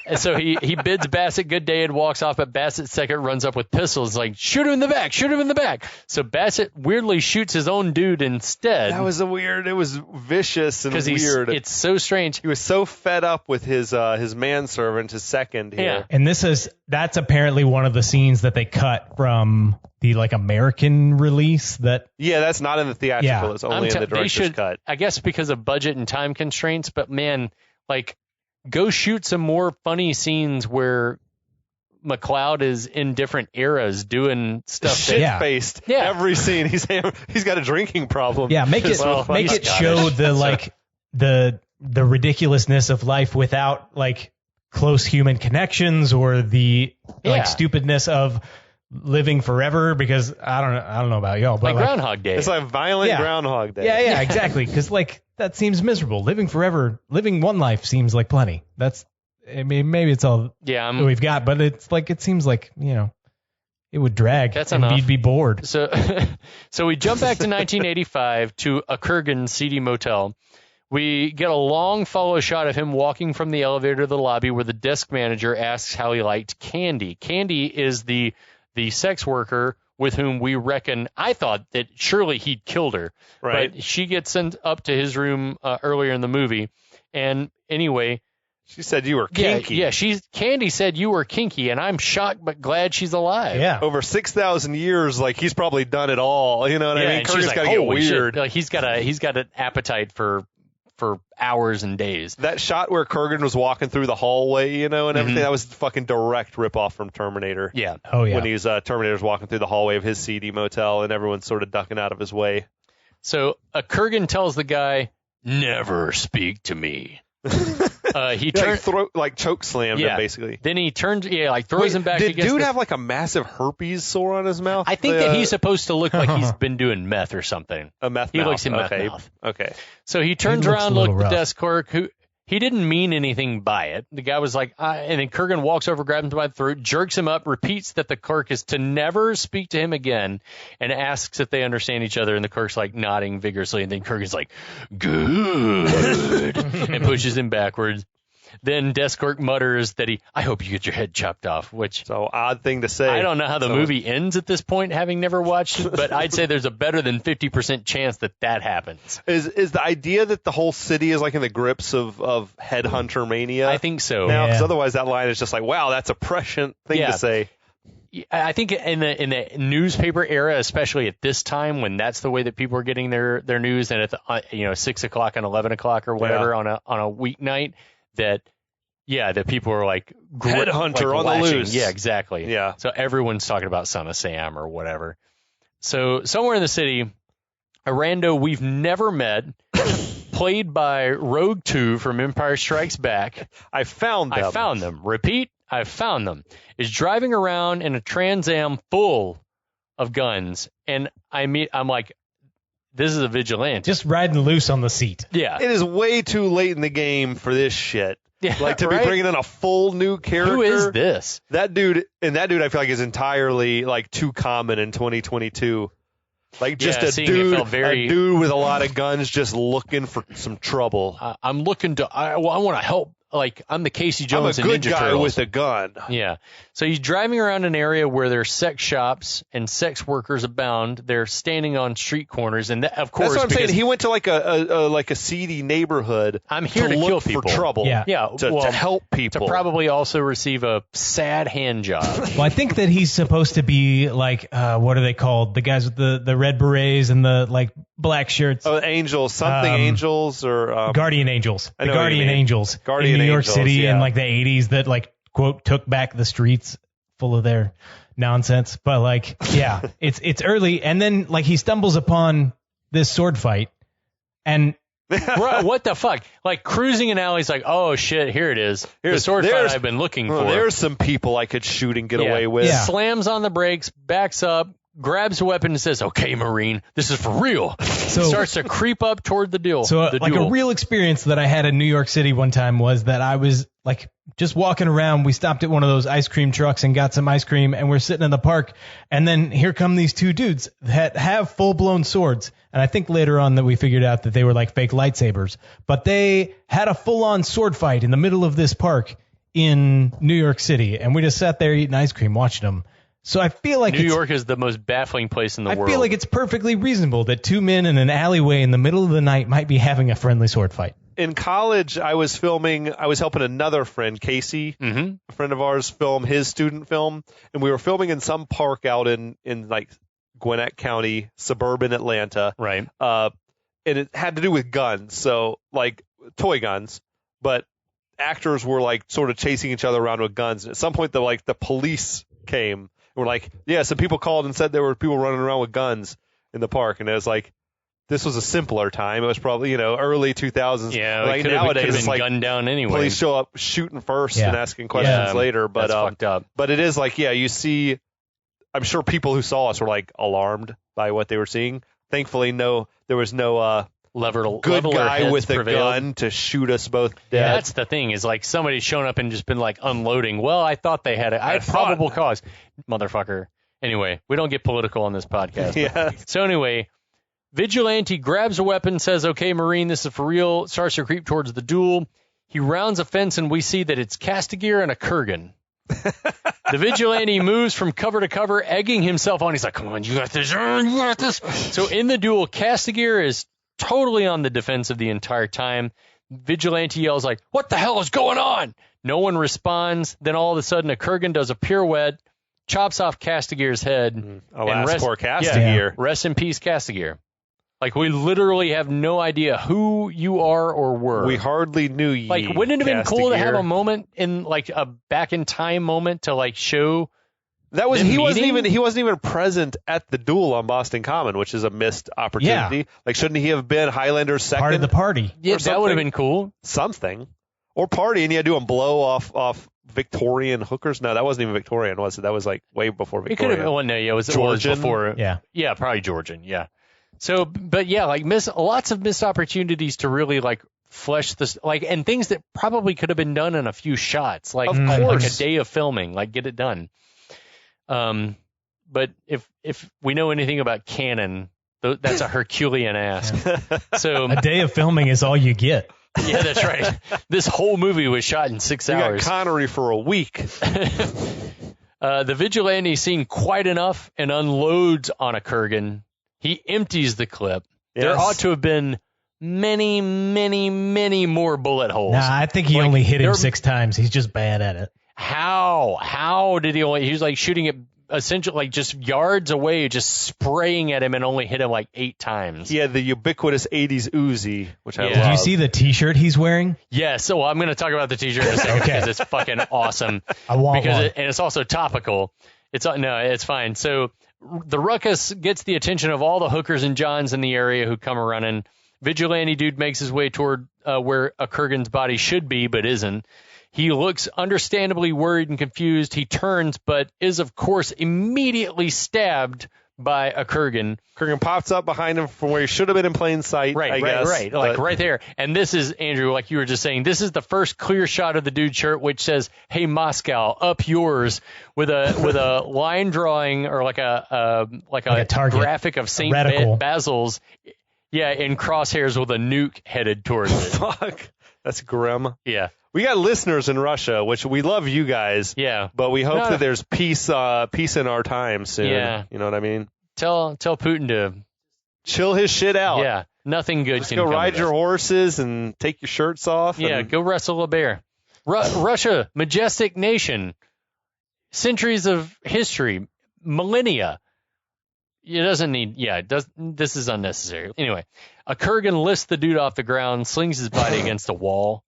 And so he bids Bassett good day and walks off, but Bassett second runs up with pistols like, shoot him in the back, shoot him in the back. So Bassett weirdly shoots his own dude instead. That was it was vicious and weird. It's so strange. He was so fed up with his manservant, his second here. Yeah. And that's apparently one of the scenes that they cut from the like American release. That's not in the theatrical. Yeah. It's only in the director's cut. I guess because of budget and time constraints, but man, like, go shoot some more funny scenes where McLeod is in different eras doing stuff. Shit-faced. Yeah. Every scene he's got a drinking problem. Yeah, make it show the like the ridiculousness of life without like close human connections or the like stupidness of living forever, because I don't know about y'all, but like Groundhog Day. It's like violent Groundhog Day. Yeah, exactly. Because like that seems miserable. Living forever, living one life seems like plenty. Maybe it's all we've got, but it's like it seems like it would drag. That's and enough. We'd be bored. So we jump back to 1985 to a Kurgan seedy motel. We get a long follow shot of him walking from the elevator to the lobby where the desk manager asks how he liked Candy. Candy is the sex worker with whom we reckon, I thought that surely he'd killed her. Right. But she gets sent up to his room earlier in the movie. And anyway, she said you were kinky. Yeah, Candy said you were kinky, and I'm shocked but glad she's alive. Yeah. Over 6,000 years, like he's probably done it all. You know what I mean? Kurgan's like, got to get weird. Shit. Like he's got an appetite for hours and days. That shot where Kurgan was walking through the hallway, and everything, that was fucking direct ripoff from Terminator. Yeah. Oh yeah. When he's Terminator's walking through the hallway of his seedy motel and everyone's sort of ducking out of his way. So Kurgan tells the guy, "Never speak to me." He turns choke slammed him basically. Then he turns, throws him back. Did dude have like a massive herpes sore on his mouth? I think that he's supposed to look like he's been doing meth or something. A meth He mouth. looks in meth mouth. Okay. So he turns looks around, a little looked at the rough. desk clerk, who he didn't mean anything by it. The guy was like, and then Kurgan walks over, grabs him by the throat, jerks him up, repeats that the clerk is to never speak to him again, and asks if they understand each other. And the clerk's like nodding vigorously, and then Kurgan's like, "Good," and pushes him backwards. Then desk clerk mutters that I hope you get your head chopped off, which so odd thing to say. I don't know how the movie ends at this point, having never watched it, but I'd say there's a better than 50% chance that happens. Is the idea that the whole city is like in the grips of Headhunter mania? I think so. Now, because otherwise that line is just like, wow, that's a prescient thing to say. I think in the newspaper era, especially at this time when that's the way that people are getting their news, and at 6 o'clock and 11 o'clock or whatever on a weeknight, that people are like Headhunter on the loose. Yeah, exactly. Yeah. So everyone's talking about Son of Sam or whatever. So somewhere in the city, a rando we've never met, played by Rogue 2 from Empire Strikes Back. I found them. Repeat, I found them. Is driving around in a Trans Am full of guns, and I'm like, this is a vigilante. Just riding loose on the seat. Yeah. It is way too late in the game for this shit. Yeah, like to be bringing in a full new character. Who is this? That dude I feel like is entirely like too common in 2022. Like just a dude with a lot of guns just looking for some trouble. I'm looking to I want to help. Like, I'm the Casey Jones I'm a in good Ninja guy Turtles. with a gun. Yeah. So he's driving around an area where there's sex shops and sex workers abound. They're standing on street corners, and of course, that's what I'm saying. He went to like a seedy neighborhood. I'm here to look kill for people. trouble. Yeah. To help people. To probably also receive a sad hand job. Well, I think that he's supposed to be like, what are they called? The guys with the red berets and the like black shirts. Oh, angels, angels or Guardian Angels. The Guardian Angels Guardian in New York Angels, City in like the 80s that like quote took back the streets full of their nonsense. But like, yeah, it's early, and then like he stumbles upon this sword fight, and what the fuck? Like cruising in alleys, like, oh shit, here it is. The sword fight I've been looking for. There's some people I could shoot and get away with. Yeah. Slams on the brakes, backs up, grabs a weapon and says, "Okay, Marine, this is for real." So Starts to creep up toward the duel. So the like duel. a real experience that I had in New York City one time was that I was like just walking around. We stopped at one of those ice cream trucks and got some ice cream, and we're sitting in the park. And then here come these two dudes that have full blown swords. And I think later on that we figured out that they were like fake lightsabers, but they had a full on sword fight in the middle of this park in New York City. And we just sat there eating ice cream, watching them. So I feel like New York is the most baffling place in the world. I feel like it's perfectly reasonable that two men in an alleyway in the middle of the night might be having a friendly sword fight. In college, I was helping another friend, Casey, a friend of ours, film his student film, and we were filming in some park out in like Gwinnett County, suburban Atlanta. Right. And it had to do with guns, so like toy guns, but actors were like sort of chasing each other around with guns. And at some point, the police came. We're like, yeah, some people called and said there were people running around with guns in the park, and it was like, this was a simpler time. It was probably, early 2000s. Yeah, like nowadays it's like gunned down anyway. Police show up shooting first and asking questions later. But that's fucked up. But it is like, you see, I'm sure people who saw us were like alarmed by what they were seeing. Thankfully, there was no good guy with a gun to shoot us both dead. Yeah, that's the thing, is like somebody's shown up and just been like unloading. Well, I thought they had I had probable cause. Motherfucker. Anyway, we don't get political on this podcast. Yeah. So anyway, Vigilante grabs a weapon, says, "Okay, Marine, this is for real," starts to creep towards the duel. He rounds a fence and we see that it's Kastagir and a Kurgan. The Vigilante moves from cover to cover, egging himself on. He's like, "Come on, you got this. You got this." So in the duel, Kastagir is totally on the defensive the entire time. Vigilante yells like, "What the hell is going on?" No one responds. Then all of a sudden, a Kurgan does a pirouette, chops off Kastagir's head. Alas, poor Kastagir. Rest in peace, Kastagir. Like, we literally have no idea who you are or were. We hardly knew you. Like, wouldn't it have been cool to have a moment in, like, a back in time moment to, like, show that was he wasn't even present at the duel on Boston Common, which is a missed opportunity. Yeah. Like, shouldn't he have been Highlander's second? Part of the party. Yeah, that would have been cool. Something. Or party, and you had to do him blow off Victorian hookers. No, that wasn't even Victorian, was it? That was like way before Victorian. It could have been, no, yeah, it was Georgian. Before. Yeah, probably Georgian, yeah. So, but yeah, like lots of missed opportunities to really like flesh this, like, and things that probably could have been done in a few shots, like, like a day of filming, like get it done. But if we know anything about canon, that's a Herculean ask. So a day of filming is all you get. Yeah, that's right. This whole movie was shot in 6 hours. You got Connery for a week. The Vigilante seen quite enough and unloads on a Kurgan. He empties the clip. Yes. There ought to have been many, many, many more bullet holes. Nah, I think he only hit him 6 times. He's just bad at it. How did he only? He was like shooting it essentially like just yards away, just spraying at him, and only hit him like 8 times. Yeah, the ubiquitous 80s Uzi, which I love. Did you see the T-shirt he's wearing? Yeah, so I'm going to talk about the T-shirt in a second because it's fucking awesome. I want one. And it's also topical. It's fine. So the ruckus gets the attention of all the hookers and johns in the area who come running. Vigilante dude makes his way toward where a Kurgan's body should be, but isn't. He looks understandably worried and confused. He turns, but is, of course, immediately stabbed by a Kurgan. Kurgan pops up behind him from where he should have been in plain sight, I guess. Right. Like right there. And this is, Andrew, like you were just saying, this is the first clear shot of the dude's shirt, which says, "Hey, Moscow, up yours," with a line drawing or like a target, graphic of St. Basil's. Yeah, in crosshairs with a nuke headed towards it. Fuck. That's grim. Yeah. We got listeners in Russia, which we love you guys. Yeah. But we hope that there's peace in our time soon. Yeah. You know what I mean? Tell Putin to chill his shit out. Yeah. Nothing good can go come ride of your it. horses and take your shirts off. Yeah, go wrestle a bear. Russia, majestic nation, centuries of history, millennia. It doesn't need. This is unnecessary. Anyway, a Kurgan lifts the dude off the ground, slings his body against a wall.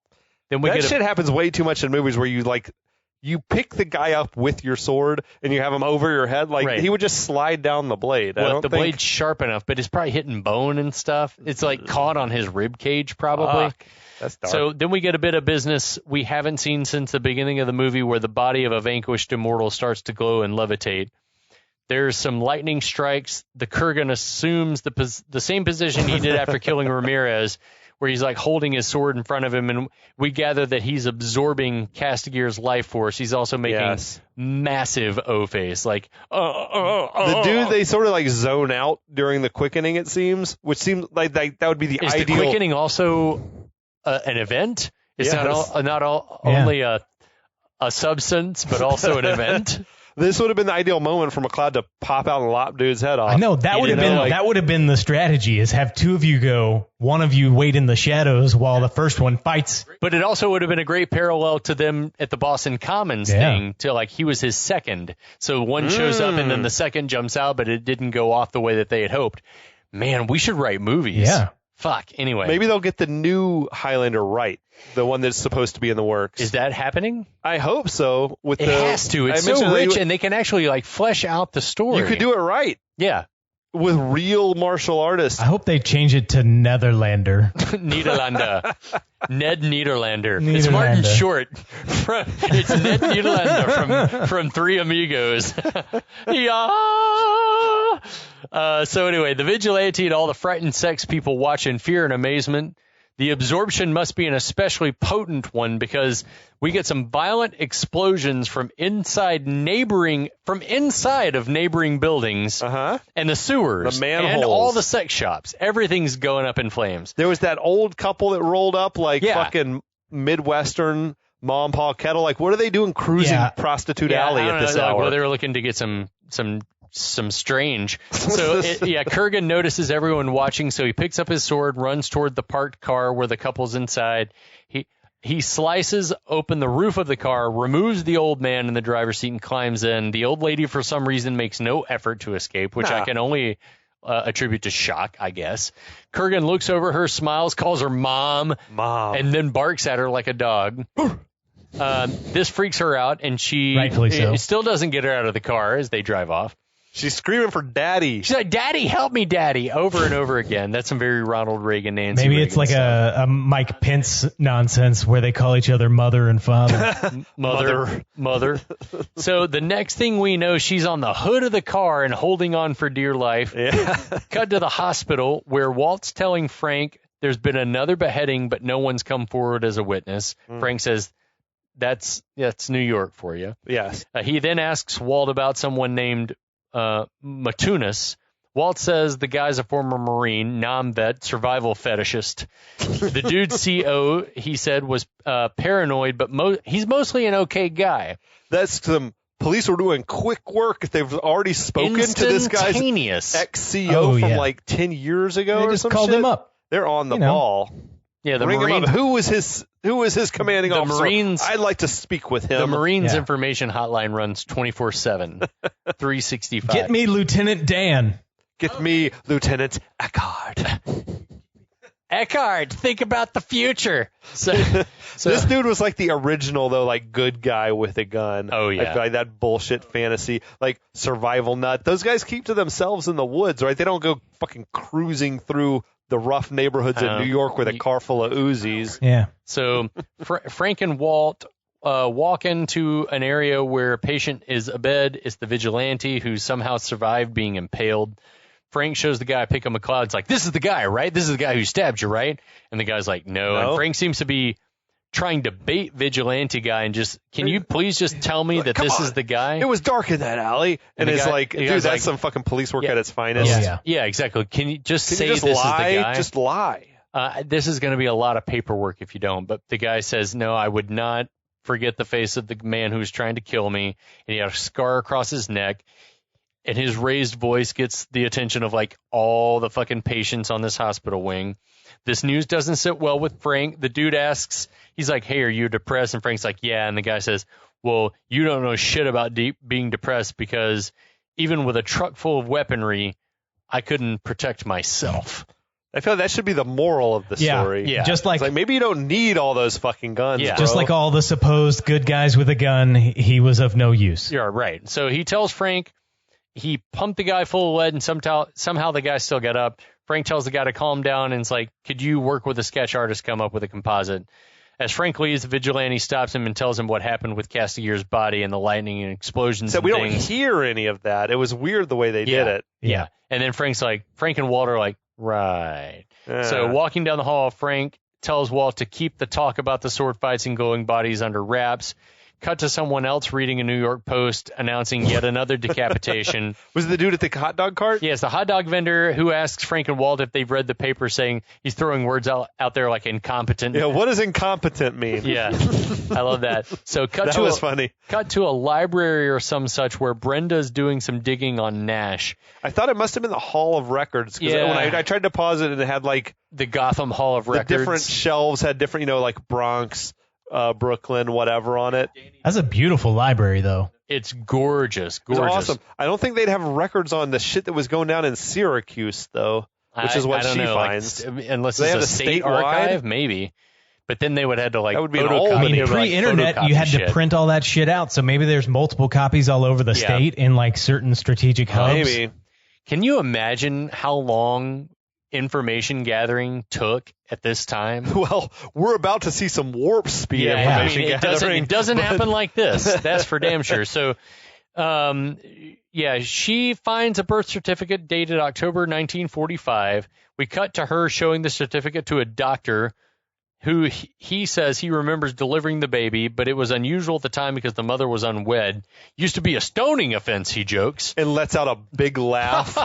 Then that shit happens way too much in movies where you pick the guy up with your sword and you have him over your head. Like he would just slide down the blade. Well, the blade's sharp enough, but it's probably hitting bone and stuff. It's like caught on his rib cage probably. Fuck. That's dark. So then we get a bit of business we haven't seen since the beginning of the movie, where the body of a vanquished immortal starts to glow and levitate. There's some lightning strikes. The Kurgan assumes the same position he did after killing Ramirez, where he's like holding his sword in front of him, and we gather that he's absorbing Kastagir's life force. He's also making massive O-face, like, The dude, they sort of like zone out during the quickening, it seems, which seems like that would be the Is ideal. the quickening also an event? It's not only a substance, but also an event. This would have been the ideal moment for McLeod to pop out and lop dude's head off. I know that would have been the strategy: is have two of you go, one of you wait in the shadows while the first one fights. But it also would have been a great parallel to them at the Boston Commons thing, to like he was his second. So one shows up and then the second jumps out, but it didn't go off the way that they had hoped. Man, we should write movies. Yeah. Fuck. Anyway. Maybe they'll get the new Highlander right, the one that's supposed to be in the works. Is that happening? I hope so. It has to. It's so rich, and they can actually like flesh out the story. You could do it right. Yeah. With real martial artists. I hope they change it to Netherlander. Nederlander. Ned Nederlander. It's Martin Short. It's Ned Nederlander from Three Amigos. Yeah. So anyway, the vigilante and all the frightened sex people watch in fear and amazement. The absorption must be an especially potent one because we get some violent explosions from inside of neighboring buildings and the sewers the manholes. And all the sex shops. Everything's going up in flames. There was that old couple that rolled up like fucking Midwestern mom and pa kettle. Like, what are they doing cruising Prostitute Alley at this hour? Well, they were looking to get some strange. So, Kurgan notices everyone watching, so he picks up his sword, runs toward the parked car where the couple's inside. He slices open the roof of the car, removes the old man in the driver's seat, and climbs in. The old lady, for some reason, makes no effort to escape, which I can only attribute to shock, I guess. Kurgan looks over her, smiles, calls her mom, and then barks at her like a dog. This freaks her out, and she still doesn't get her out of the car as they drive off. She's screaming for daddy. She's like, "Daddy, help me, daddy," over and over again. That's some very Ronald Reagan, Nancy Maybe Reagan it's like stuff. a Mike Pence nonsense where they call each other mother and father. Mother. So the next thing we know, she's on the hood of the car and holding on for dear life. Yeah. Cut to the hospital where Walt's telling Frank there's been another beheading, but no one's come forward as a witness. Frank says, that's New York for you. Yes. He then asks Walt about someone named Matunis. Walt says the guy's a former Marine, non-vet, survival fetishist. The dude's CO, he said, was paranoid, but he's mostly an okay guy. That's some police were doing quick work. They've already spoken to this guy's ex-CO from like 10 years ago they or just some called shit. him up. They're on the ball. Yeah, the Ring him Marines. up. Who was his commanding officer? Marines. I'd like to speak with him. The Marines information hotline runs 24/7, 365. Get me Lieutenant Dan. Get me Lieutenant Eckhart. Eckhart, think about the future. So this dude was like the original, though, like good guy with a gun. Oh, yeah. I feel like that bullshit fantasy, like survival nut. Those guys keep to themselves in the woods, right? They don't go fucking cruising through the rough neighborhoods of New York with a car full of Uzis. Yeah. So Frank and Walt walk into an area where a patient is abed. It's the vigilante who somehow survived being impaled. Frank shows the guy Pico McLeod. It's like, this is the guy, right? This is the guy who stabbed you, right? And the guy's like, no. And Frank seems to be trying to bait vigilante guy and just, can you please just tell me that this is the guy? It was dark in that alley. And it's like, dude, that's like, some fucking police work at its finest. Yeah, exactly. Can you just say this lie? Is the guy? Just lie. This is going to be a lot of paperwork if you don't. But the guy says, no, I would not forget the face of the man who was trying to kill me. And he had a scar across his neck. And his raised voice gets the attention of like all the fucking patients on this hospital wing. This news doesn't sit well with Frank. The dude asks, he's like, hey, are you depressed? And Frank's like, yeah. And the guy says, well, you don't know shit about being depressed because even with a truck full of weaponry, I couldn't protect myself. I feel like that should be the moral of the story. Yeah. Just like maybe you don't need all those fucking guns. Yeah. Bro. Just like all the supposed good guys with a gun, he was of no use. Yeah, right. So he tells Frank he pumped the guy full of lead and somehow the guy still got up. Frank tells the guy to calm down and it's like, could you work with a sketch artist, come up with a composite? As Frank leaves, the vigilante stops him and tells him what happened with Kastagir's body and the lightning and explosions. So and we things. don't hear any of that. It was weird the way they did it. Yeah. And then Frank and Walt are like, right. So walking down the hall, Frank tells Walt to keep the talk about the sword fights and glowing bodies under wraps. Cut to someone else reading a New York Post announcing yet another decapitation. Was it the dude at the hot dog cart? Yes, the hot dog vendor who asks Frank and Walt if they've read the paper, saying he's throwing words out there like incompetent. Yeah, what does incompetent mean? Yeah, I love that. So that was funny. Cut to a library or some such where Brenda's doing some digging on Nash. I thought it must have been the Hall of Records. Because when I tried to pause it and it had like the Gotham Hall of Records. The different shelves had different, like Bronx, Brooklyn, whatever on it. That's a beautiful library, though. It's gorgeous. It's awesome. I don't think they'd have records on the shit that was going down in Syracuse, though, which is what she finds. Like, unless it's a state archive, maybe. But then they would have to that would be an old. Pre-internet, you had to print all that shit out. So maybe there's multiple copies all over the state in like certain strategic hubs. Maybe. Can you imagine how long information gathering took at this time? Well, we're about to see some warp speed information gathering. It doesn't happen like this. That's for damn sure. So, she finds a birth certificate dated October 1945. We cut to her showing the certificate to a doctor who he says he remembers delivering the baby, but it was unusual at the time because the mother was unwed. Used to be a stoning offense, he jokes. And lets out a big laugh.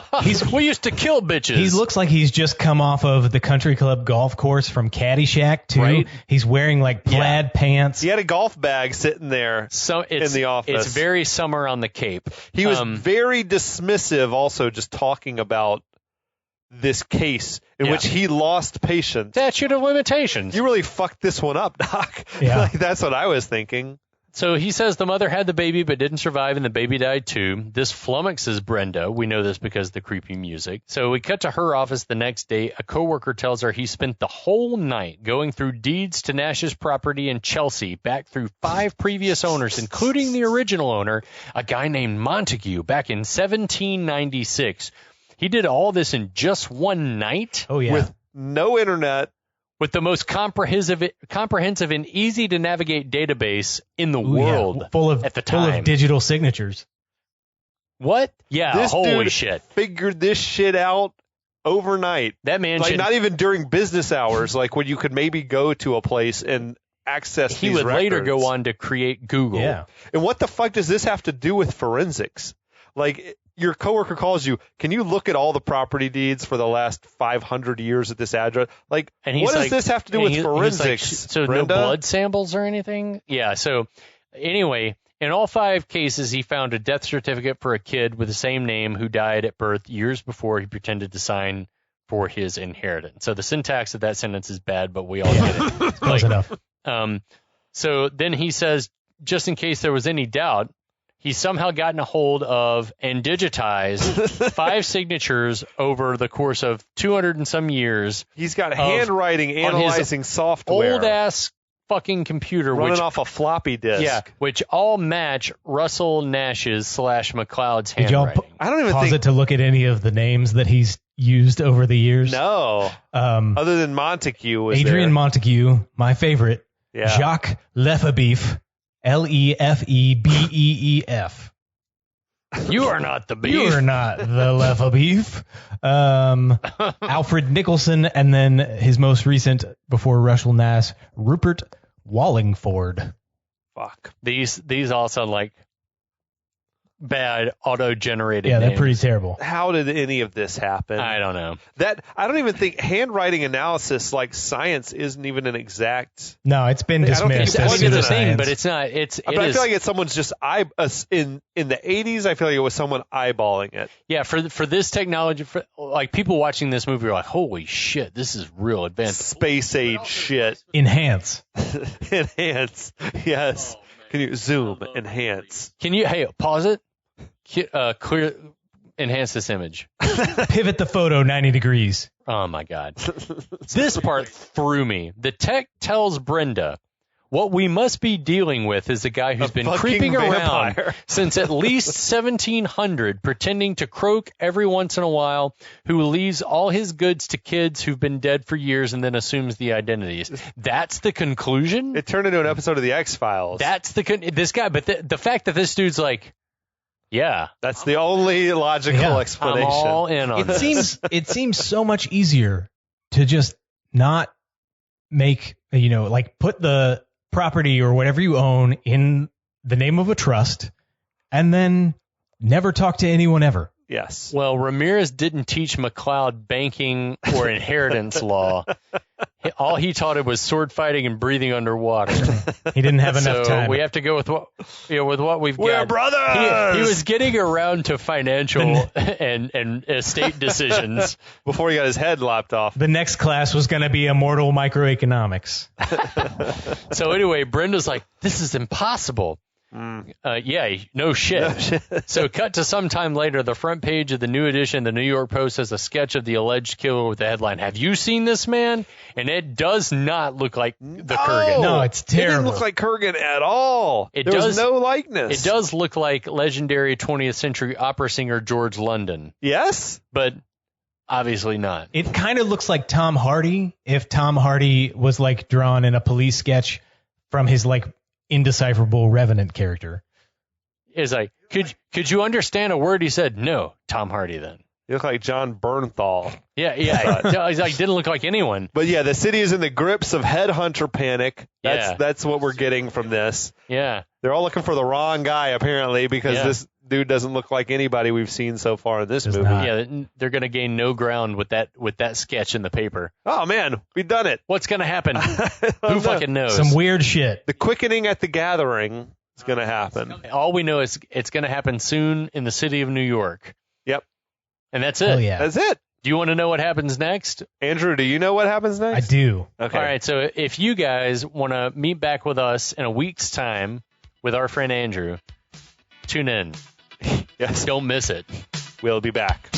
We used to kill bitches. He looks like he's just come off of the country club golf course from Caddyshack, too. Right? He's wearing like plaid pants. He had a golf bag sitting there in the office. It's very summer on the Cape. He was very dismissive also just talking about this case in which he lost patience. Statute of limitations. You really fucked this one up, Doc. Yeah. That's what I was thinking. So he says the mother had the baby but didn't survive and the baby died too. This flummoxes Brenda. We know this because of the creepy music. So we cut to her office the next day. A coworker tells her he spent the whole night going through deeds to Nash's property in Chelsea, back through 5 previous owners, including the original owner, a guy named Montague, back in 1796. He did all this in just one night? Oh, yeah. With no internet. With the most comprehensive and easy to navigate database in the world. Full of, at the time. Full of digital signatures. What? Yeah, this holy dude shit. Figured this shit out overnight. That man like, not even during business hours, like when you could maybe go to a place and access he these would records. later go on to create Google. Yeah. And what the fuck does this have to do with forensics? Like, your coworker calls you, can you look at all the property deeds for the last 500 years at this address? Like, what does this have to do with forensics? So Brenda? no blood samples or anything? Yeah, so anyway, in all 5 cases, he found a death certificate for a kid with the same name who died at birth years before he pretended to sign for his inheritance. So the syntax of that sentence is bad, but we all get it. Close enough. So then he says, just in case there was any doubt, he's somehow gotten a hold of and digitized 5 signatures over the course of 200 and some years. He's got handwriting analyzing software. Old ass fucking computer running off a floppy disk. Yeah, which all match Russell Nash's / McLeod's handwriting. I don't even pause it to look at any of the names that he's used over the years. No. Other than Montague was Adrian there. Montague, my favorite. Yeah. Jacques Lefebvre. Lefebeef. You are not the beef. You are not the Lefebvre. Alfred Nicholson, and then his most recent, before Russell Nash, Rupert Wallingford. Fuck. These all sound like bad auto-generated names. They're pretty terrible. How did any of this happen? I don't know. I don't even think handwriting analysis, like science, isn't even an exact. No, it's been dismissed. It's the same, but it's not. I feel like it's someone's just in the 80s. I feel like it was someone eyeballing it. Yeah, for this technology, like people watching this movie are like, holy shit, this is real advanced space age shit. Enhance. Enhance. Yes. Oh, can you zoom? Enhance. Can you pause it? Clear, enhance this image. Pivot the photo 90 degrees. Oh my God. This part threw me. The tech tells Brenda, What we must be dealing with is a guy who's been fucking creeping around vampire. since at least 1700, pretending to croak every once in a while, who leaves all his goods to kids who've been dead for years and then assumes the identities. That's the conclusion? It turned into an episode of the X-Files. That's this guy. But the fact that this dude's like, yeah, That's the only logical I'm explanation. all in on this. It seems so much easier to just not make, like put the property or whatever you own in the name of a trust and then never talk to anyone ever. Yes. Well, Ramirez didn't teach McLeod banking or inheritance law. All he taught him was sword fighting and breathing underwater. He didn't have enough So time. we have to go with what we've We're got. brothers! He was getting around to financial and estate decisions. Before he got his head lopped off. The next class was going to be immortal microeconomics. So anyway, Brenda's like, this is impossible. Yeah, no shit. So cut to some time later, the front page of the new edition, the New York Post, has a sketch of the alleged killer with the headline, "Have you seen this man?" And it does not look like the Kurgan. No, it's It didn't terrible. look like Kurgan at all. It there does- was no likeness. It does look like legendary 20th century opera singer George London, Yes? but obviously not. It kind of looks like Tom Hardy if Tom Hardy was like drawn in a police sketch from his like indecipherable Revenant character. It's like, could you understand a word he said? No, Tom Hardy then. You look like John Bernthal. Yeah. He's like, didn't look like anyone. But yeah, the city is in the grips of Headhunter panic. Yeah. That's what we're getting from this. Yeah. They're all looking for the wrong guy, apparently, because Yeah. this dude doesn't look like anybody we've seen so far in this Does movie. not. Yeah, they're going to gain no ground with that sketch in the paper. Oh, man, we've done it. What's going to happen? Oh, Who fucking knows? Some weird shit. The quickening at the gathering is going to happen. All we know is it's going to happen soon in the city of New York. Yep. And that's it. Oh yeah, That's it. Do you want to know what happens next? Andrew, do you know what happens I next? do. Okay. All right, so if you guys want to meet back with us in a week's time with our friend Andrew, tune in. Yes, Don't miss it. we'll be back.